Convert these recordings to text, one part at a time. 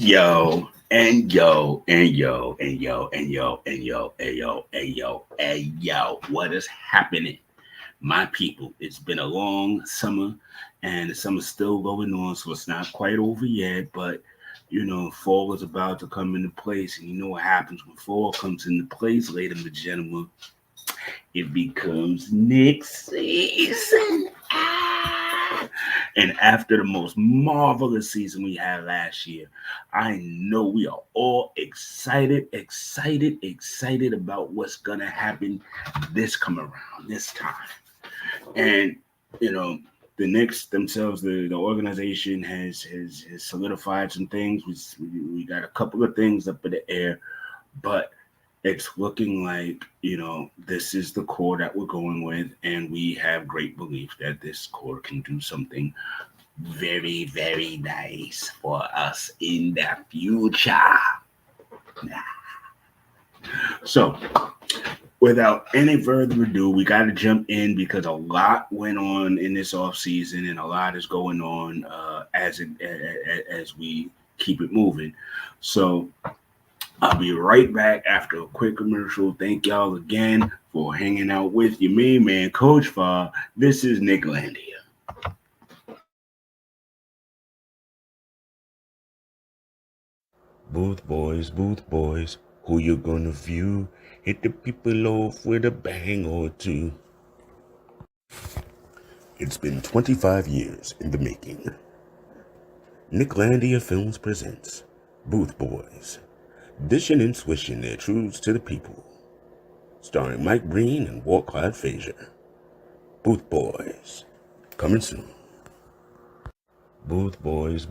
Yo, and yo, and yo, and yo, and yo, and yo, and yo, and yo, and yo, what is happening? My people, it's been a long summer and the summer's still going on, so it's not quite over yet, but fall is about to come into place, and you know what happens when fall comes into place, ladies and gentlemen, it becomes next season. And after the most marvelous season we had last year, I know we are all excited about what's gonna happen this come around, this time. And you know, the Knicks themselves, the organization has solidified some things. We got a couple of things up in the air, but it's looking like this is the core that we're going with, and we have great belief that this core can do something very nice for us in the future. So without any further ado, we got to jump in because a lot went on in this off season, and a lot is going on as we keep it moving. So I'll be right back after a quick commercial. Thank y'all again for hanging out with your main man, Coach Fa. This is Knicklandia. Booth boys, who you gonna view? Hit the people off with a bang or two. It's been 25 years in the making. Knicklandia Films presents Booth Boys, dishing and swishing their truths to the people. Starring Mike Breen and Walt Clyde Frazier. Booth Boys, coming soon. Booth boys,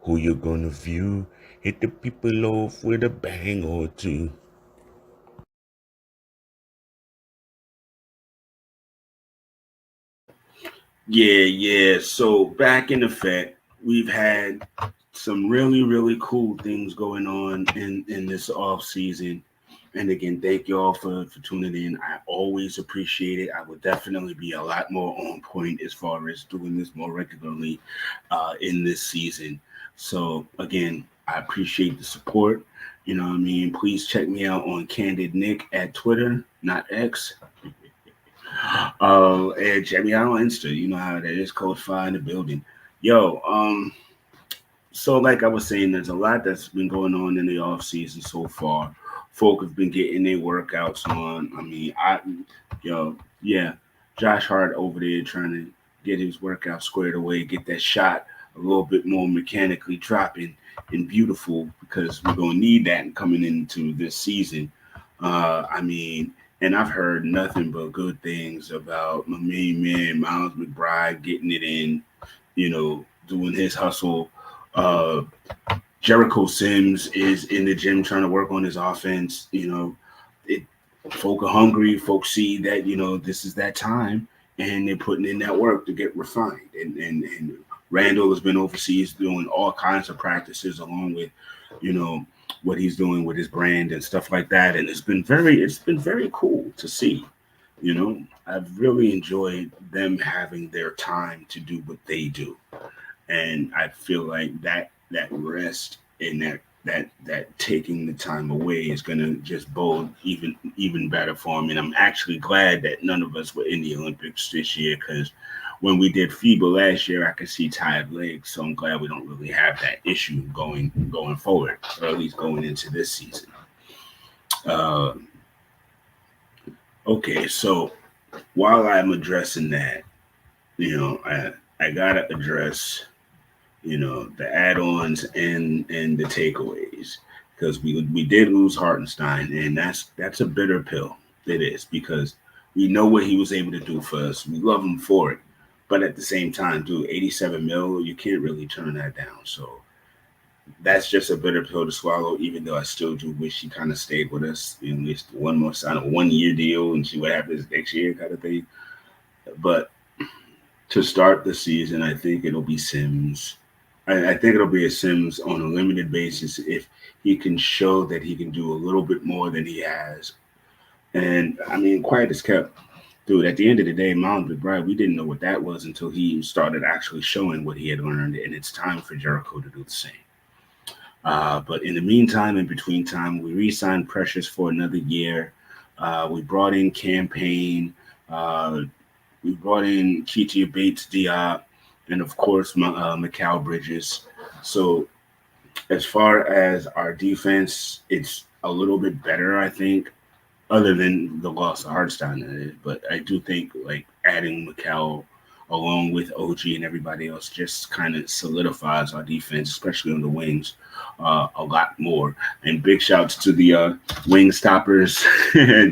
who you gonna view? Hit the people off with a bang or two. Yeah. So back in effect, we've had some really cool things going on in this off season. And again, thank y'all for tuning in. I always appreciate it. I would definitely be a lot more on point as far as doing this more regularly in this season. So again, I appreciate the support. You know what I mean? Please check me out on Candid Nick at Twitter, not X. And check me out on Insta. You know how that is, Coach Fi in the building. Yo, so like I was saying, there's a lot that's been going on in the off season so far. Folk have been getting their workouts on. I mean, yeah, Josh Hart over there trying to get his workout squared away, get that shot a little bit more mechanically dropping and beautiful because we're gonna need that coming into this season. I mean, and I've heard nothing but good things about my main man Miles McBride getting it in, doing his hustle. Uh, Jericho Sims is in the gym trying to work on his offense. It, folk are hungry. Folks see that this is that time, and they're putting in that work to get refined. And Randall has been overseas doing all kinds of practices along with you know what he's doing with his brand and stuff like that. And it's been very cool to see. I've really enjoyed them having their time to do what they do, and I feel like that rest and that taking the time away is gonna just bode even better for him. And I'm actually glad that none of us were in the Olympics this year because when we did FIBA last year, I could see tired legs. So I'm glad we don't really have that issue going forward, or at least going into this season. Uh, okay, so while I'm addressing that, I gotta address the add-ons and the takeaways because we did lose Hartenstein, and that's a bitter pill. It is because we know what he was able to do for us. We love him for it, but at the same time, dude, 87 mil, you can't really turn that down. So that's just a bitter pill to swallow. Even though I still do wish he kind of stayed with us at least one more sign, a 1 year deal, and see what happens next year, kind of thing. But to start the season, I think it'll be Sims. I think it'll be a Sims on a limited basis if he can show that he can do a little bit more than he has. And I mean, quiet as kept. Dude, at the end of the day, Miles McBride, we didn't know what that was until he started actually showing what he had learned, and it's time for Jericho to do the same. But in the meantime, in between time, we re-signed Precious for another year. We brought in Campaign. Uh, we brought in Ketia Bates Diop, and of course, Mikal Bridges. So as far as our defense, it's a little bit better, I think, other than the loss of Hartstein. But I do think like adding Mikal along with OG and everybody else just kind of solidifies our defense, especially on the wings, a lot more. And big shouts to the wing stoppers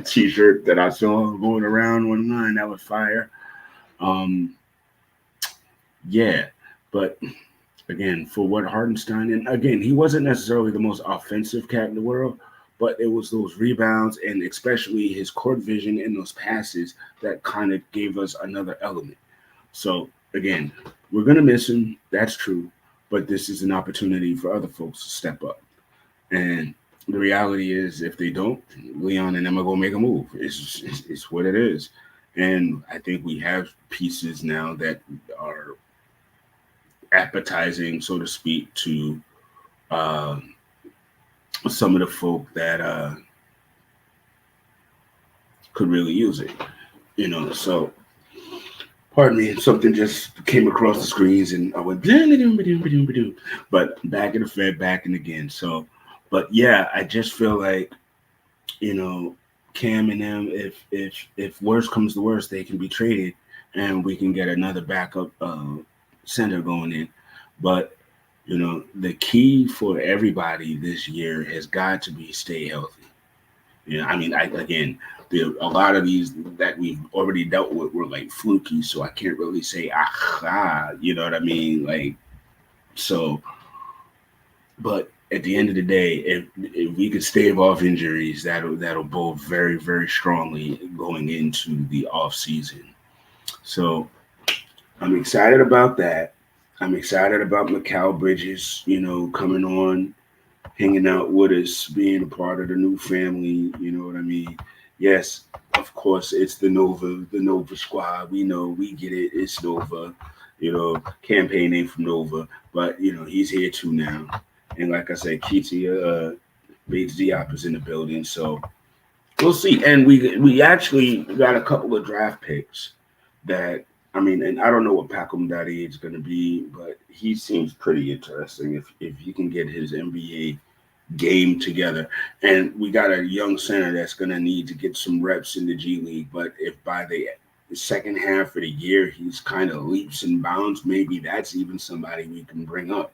t-shirt that I saw going around online. That was fire. Um, yeah, but again, for what Hardenstein, and again, he wasn't necessarily the most offensive cat in the world, but it was those rebounds and especially his court vision and those passes that kind of gave us another element. So again, we're gonna miss him. That's true, but this is an opportunity for other folks to step up. And the reality is, if they don't, Leon and them are gonna make a move. It's what it is. And I think we have pieces now that are appetizing, so to speak, to uh, some of the folk that could really use it. So pardon me, something just came across the screens and I went but back in the Fed, back in again. So, but yeah, I just feel like you know Cam and them, if worst comes to worst, they can be traded and we can get another backup center going in. But the key for everybody this year has got to be stay healthy. I mean, again, a lot of these that we've already dealt with were like fluky, so I can't really say you know what I mean? Like, so, but at the end of the day, if we could stave off injuries, that'll bode very, very strongly going into the off season. So I'm excited about that. I'm excited about Mikal Bridges, coming on, hanging out with us, being a part of the new family. You know what I mean? Yes, of course, it's the Nova squad. We know, we get it. It's Nova. Campaign name from Nova, but he's here too now. And like I said, Ketia Bates Diop is in the building, so we'll see. And we actually got a couple of draft picks that I mean, and I don't know what Pacom Daddy is going to be, but he seems pretty interesting if he can get his NBA game together. And we got a young center that's going to need to get some reps in the G League. But if by the second half of the year he's kind of leaps and bounds, maybe that's even somebody we can bring up.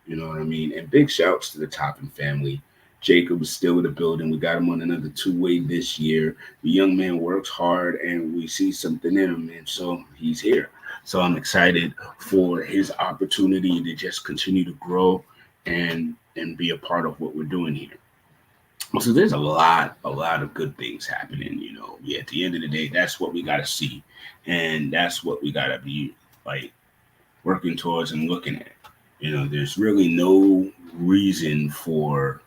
You know what I mean? And big shouts to the Toppin family. Jacob is still in the building. We got him on another two-way this year. The young man works hard, and we see something in him, and so he's here. So I'm excited for his opportunity to just continue to grow and be a part of what we're doing here. So there's a lot of good things happening. At the end of the day, that's what we got to see, and that's what we got to be like working towards and looking at. There's really no reason for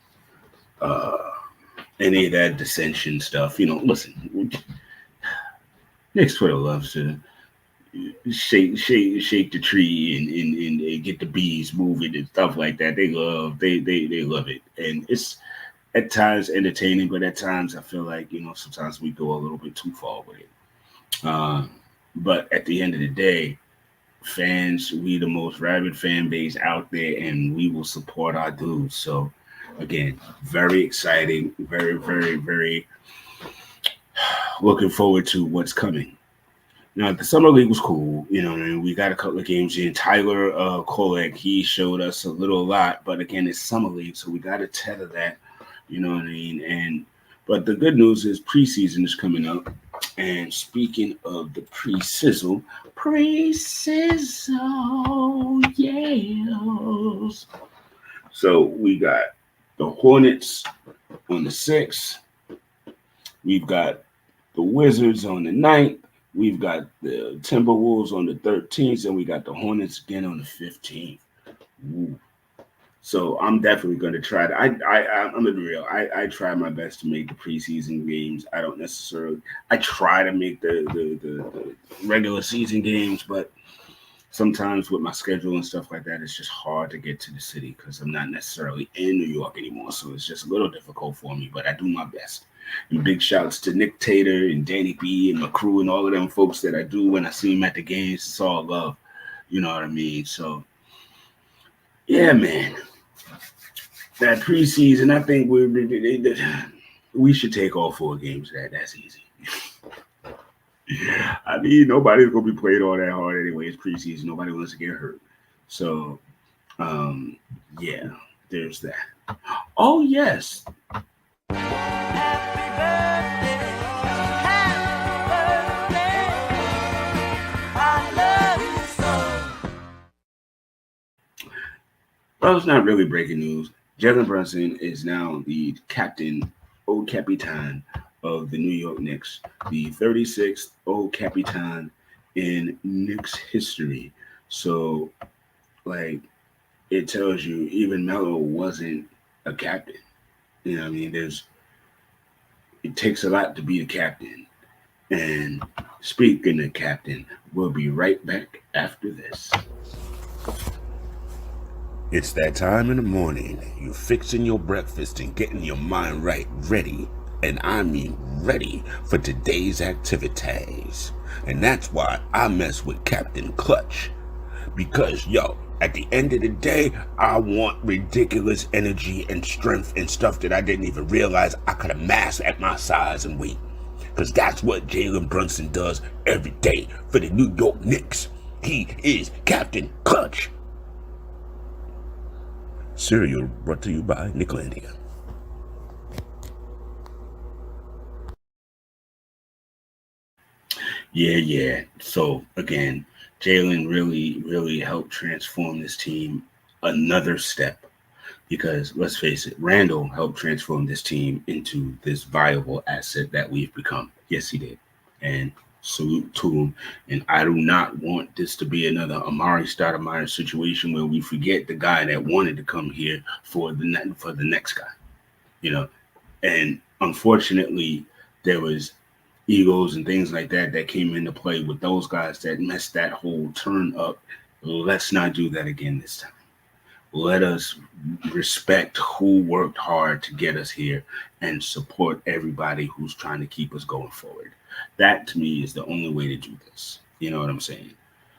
uh, any of that dissension stuff. Listen, Nick's Twitter loves to shake the tree and get the bees moving and stuff like that. They love it, and it's at times entertaining, but at times I feel like sometimes we go a little bit too far with it. But at the end of the day, fans, we the most rabid fan base out there, and we will support our dudes. So again, very exciting, very, very, very looking forward to what's coming. Now the summer league was cool, and we got a couple of games in. Tyler Kolek, he showed us a little lot, but again, it's summer league, so we got to tether that. You know what I mean? And but the good news is preseason is coming up. And speaking of the pre-sizzle, yes. So we got the Hornets on the 6th. We've got the Wizards on the 9th. We've got the Timberwolves on the 13th, and we got the Hornets again on the 15th. Ooh. So I'm definitely going to try to. I'm gonna be real. I try my best to make the preseason games. I don't necessarily. I try to make the regular season games, but sometimes with my schedule and stuff like that, it's just hard to get to the city because I'm not necessarily in New York anymore. So it's just a little difficult for me, but I do my best. And big shouts to Nick Tater and Danny B and my crew and all of them folks that I do when I see them at the games. It's all love. You know what I mean? So, yeah, man. That preseason, I think we should take all 4 games. That's easy. I mean, nobody's gonna be playing all that hard anyway. It's preseason. Nobody wants to get hurt. So, um, yeah, there's that. Oh yes, Happy birthday, happy birthday. I love you so. well, it's not really breaking news. Jalen Brunson is now the captain, old Capitan of the New York Knicks, the 36th old Capitan in Knicks history. So, like, it tells you even Melo wasn't a captain. You know what I mean? It takes a lot to be a captain. And speaking of captain, we'll be right back after this. It's that time in the morning. You're fixing your breakfast and getting your mind right, ready, and I mean ready for today's activities. And that's why I mess with Captain Clutch. Because, yo, at the end of the day, I want ridiculous energy and strength and stuff that I didn't even realize I could amass at my size and weight. Because that's what Jalen Brunson does every day for the New York Knicks. He is Captain Clutch. Cereal brought to you by Knicklandia. Yeah, yeah. So again, Jalen really helped transform this team another step because let's face it, Randall helped transform this team into this viable asset that we've become. Yes, he did. And salute to him. And I do not want this to be another Amari Stoudemire situation where we forget the guy that wanted to come here for the next guy. You know, and unfortunately, there was egos and things like that that came into play with those guys that messed that whole turn up. Let's not do that again this time. Let us respect who worked hard to get us here and support everybody who's trying to keep us going forward. That to me is the only way to do this. You know what I'm saying?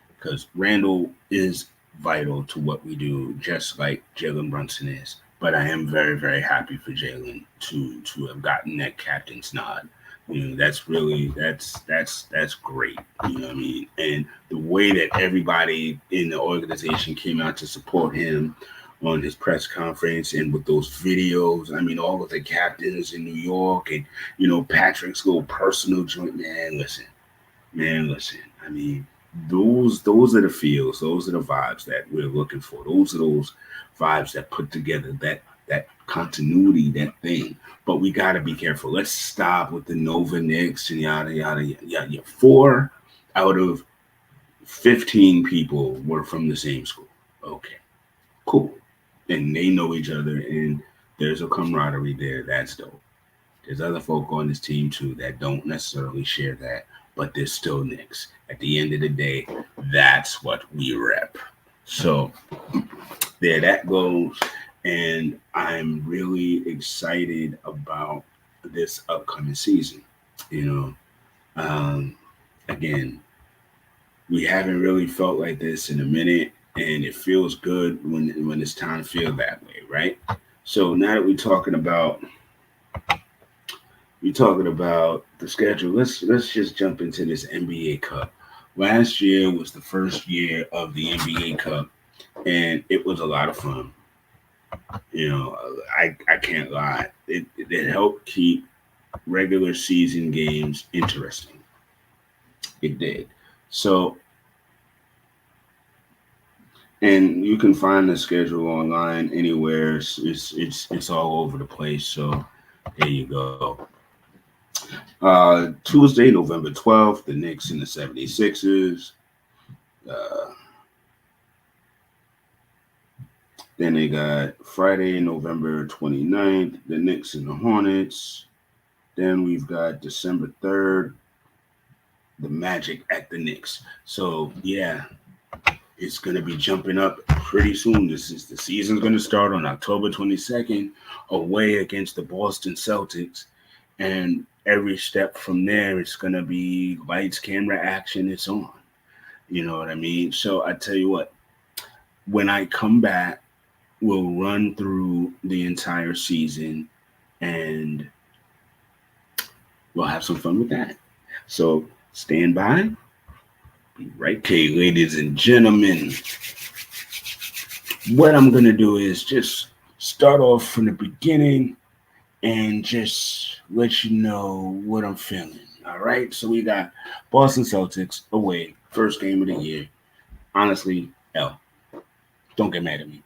Because Randall is vital to what we do, just like Jalen Brunson is. But I am very happy for Jalen to have gotten that captain's nod. You know, that's really that's great. You know what I mean? And the way that everybody in the organization came out to support him on his press conference and with those videos. I mean, all of the captains in New York and Patrick's little personal joint. Man, listen. I mean, those are the feels, those are the vibes that we're looking for. Those are those vibes that put together that continuity, that thing. But we got to be careful. Let's stop with the Nova Knicks and yada yada yada. Yeah, 4 out of 15 people were from the same school. Okay, cool, and they know each other, and there's a camaraderie there. That's dope. There's other folk on this team too that don't necessarily share that, but they're still Knicks. At the end of the day, that's what we rep. So there that goes. And I'm really excited about this upcoming season. You know, um, again, we haven't really felt like this in a minute, and it feels good when it's time to feel that way, right? So now that we're talking about the schedule. Let's just jump into this NBA Cup. Last year was the first year of the NBA Cup, and it was a lot of fun. You know, I can't lie. It helped keep regular season games interesting. It did. So, and you can find the schedule online anywhere. It's all over the place. So there you go. Tuesday, November 12th, the Knicks and the 76ers. Uh, then they got Friday, November 29th, the Knicks and the Hornets. Then we've got December 3rd, the Magic at the Knicks. So, yeah, It's going to be jumping up pretty soon. The season's going to start on October 22nd, away against the Boston Celtics, and every step from there, it's going to be lights, camera, action. It's on. You know what I mean? So I tell you what, when I come back, we'll run through the entire season and we'll have some fun with that. So stand by. Be right, okay, ladies and gentlemen. What I'm gonna do is just start off from the beginning and just let you know what I'm feeling. All right. So we got Boston Celtics away, first game of the year. Honestly, L. Don't get mad at me.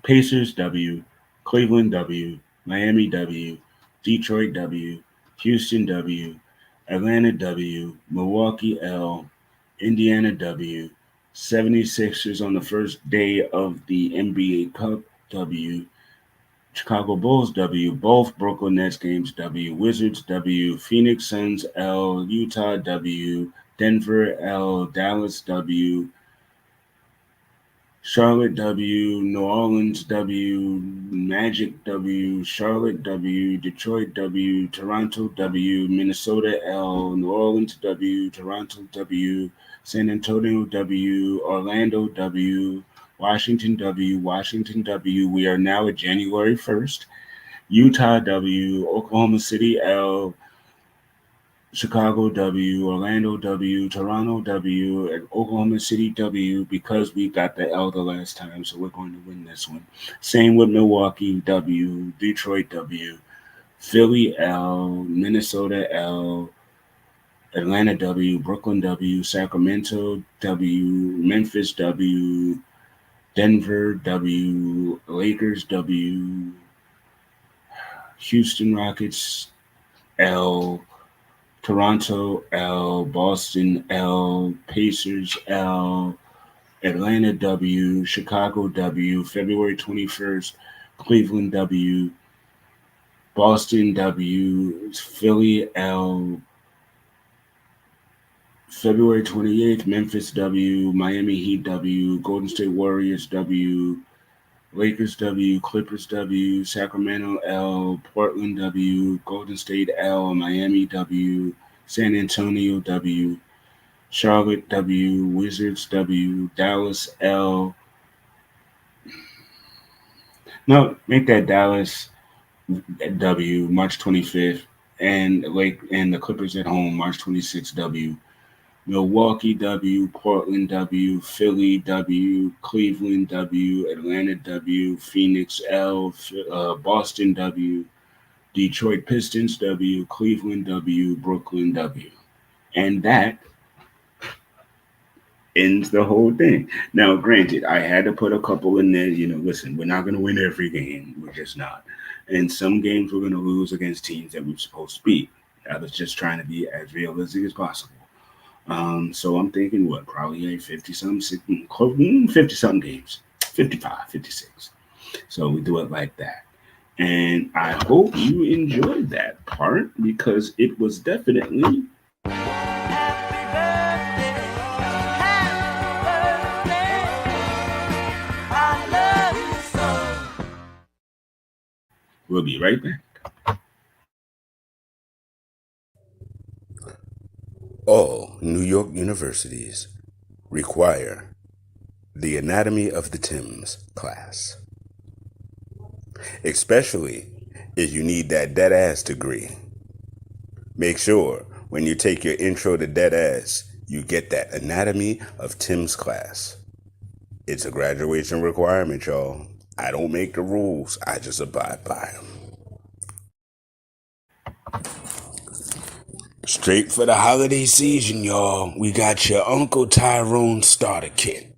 Pacers W, Cleveland W, Miami W, Detroit W, Houston W, Atlanta W, Milwaukee L, Indiana W, 76ers on the first day of the NBA Cup W, Chicago Bulls W, both Brooklyn Nets games W, Wizards W, Phoenix Suns L, Utah W, Denver L, Dallas W, Charlotte W, New Orleans W, Magic W, Charlotte W, Detroit W, Toronto W, Minnesota L, New Orleans W, Toronto W, San Antonio W, Orlando W, Washington W, Washington W. We are now at January 1st. Utah W, Oklahoma City L, Chicago W, Orlando W, Toronto W, and Oklahoma City W because we got the L the last time, so we're going to win this one. Same with Milwaukee W, Detroit W, Philly L, Minnesota L, Atlanta W, Brooklyn W, Sacramento W, Memphis W, Denver W, Lakers W, Houston Rockets L, Toronto L, Boston L, Pacers L, Atlanta W, Chicago W, February 21st, Cleveland W, Boston W, Philly L, February 28th, Memphis W, Miami Heat W, Golden State Warriors W, Lakers W, Clippers W, Sacramento L, Portland W, Golden State L, Miami W, San Antonio W, Charlotte W, Wizards W, Dallas L. No, make that Dallas W, March 25th, and the Clippers at home, March 26th W. Milwaukee W, Portland W, Philly W, Cleveland W, Atlanta W, Phoenix L, Boston W, Detroit Pistons W, Cleveland W, Brooklyn W. And that ends the whole thing. Now, granted, I had to put a couple in there. Listen, we're not going to win every game. We're just not. And some games we're going to lose against teams that we're supposed to beat. I was just trying to be as realistic as possible. So I'm thinking what, probably like 50 something, 50 something games, 55, 56. So we do it like that. And I hope you enjoyed that part because it was definitely, Happy birthday, happy birthday. I love you so. we'll be right back. All New York universities require the Anatomy of the Thames class, especially if you need that dead ass degree. Make sure when you take your intro to dead ass, you get that Anatomy of Thames class. It's a graduation requirement, y'all. I don't make the rules, I just abide by them. Straight for the holiday season, y'all. We got your Uncle Tyrone starter kit.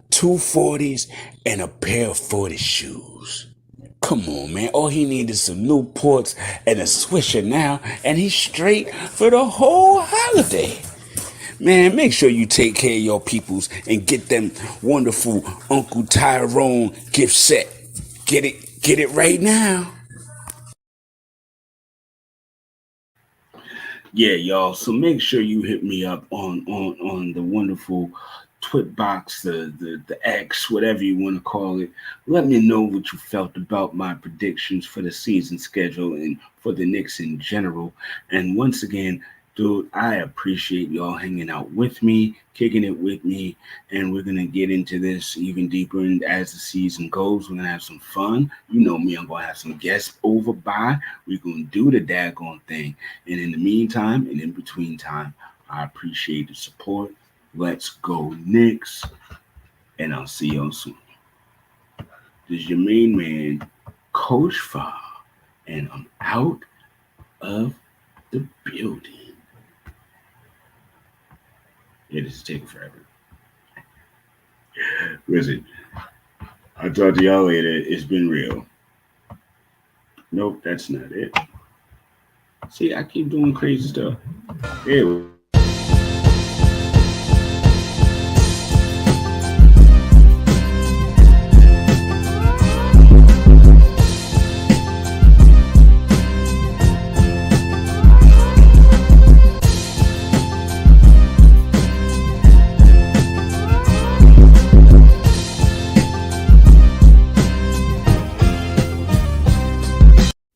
240s and a pair of 40 shoes. Come on, man. All he needs is some Newports and a Swisher now, and he's straight for the whole holiday. Man, make sure you take care of your peoples and get them wonderful Uncle Tyrone gift set. Get it right now. Yeah, y'all. So make sure you hit me up on the wonderful twit box, the X, whatever you want to call it. Let me know what you felt about my predictions for the season schedule and for the Knicks in general. And once again, dude, I appreciate y'all hanging out with me, kicking it with me, and we're gonna get into this even deeper. And as the season goes, we're gonna have some fun. You know me, I'm gonna have some guests over by. We're gonna do the daggone thing. And in the meantime, and in between time, I appreciate the support. Let's go, Knicks, and I'll see y'all soon. This is your main man, Coach Fa, and I'm out of the building. It is taking forever. Listen, I'll talk to y'all later. It's been real. Nope, that's not it. See, I keep doing crazy stuff. Anyway.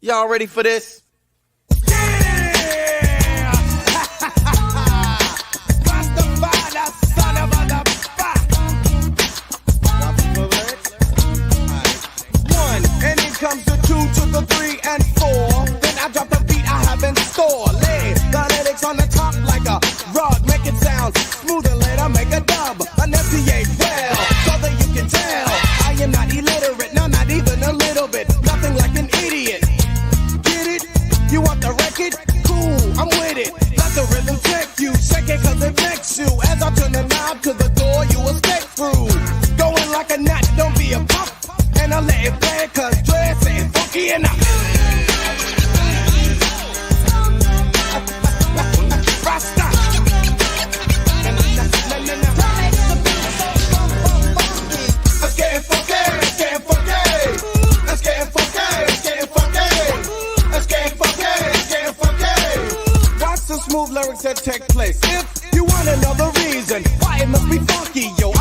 Y'all ready for this? Comes the 2 to the 3 and 4. Then I drop the beat I have in store. Lay the lyrics on the top like a rug. Make it sound smooth and later make a dub. Enunciate well, so that you can tell I am not illiterate, no, not even a little bit. Nothing like an idiot. Get it? You want the record? Cool, I'm with it. Let the rhythm take you. Shake it cause it makes you. As I turn the knob to the door, you will step through. Going like a nut, don't be a pop. And I let it play cause dress ain't funky enough. Rasta. Let's get funky, let's get funky. Let's get funky, let's get funky. Let's get funky, let's get funky. Watch the smooth lyrics that take place. If you want another reason why it must be funky, yo,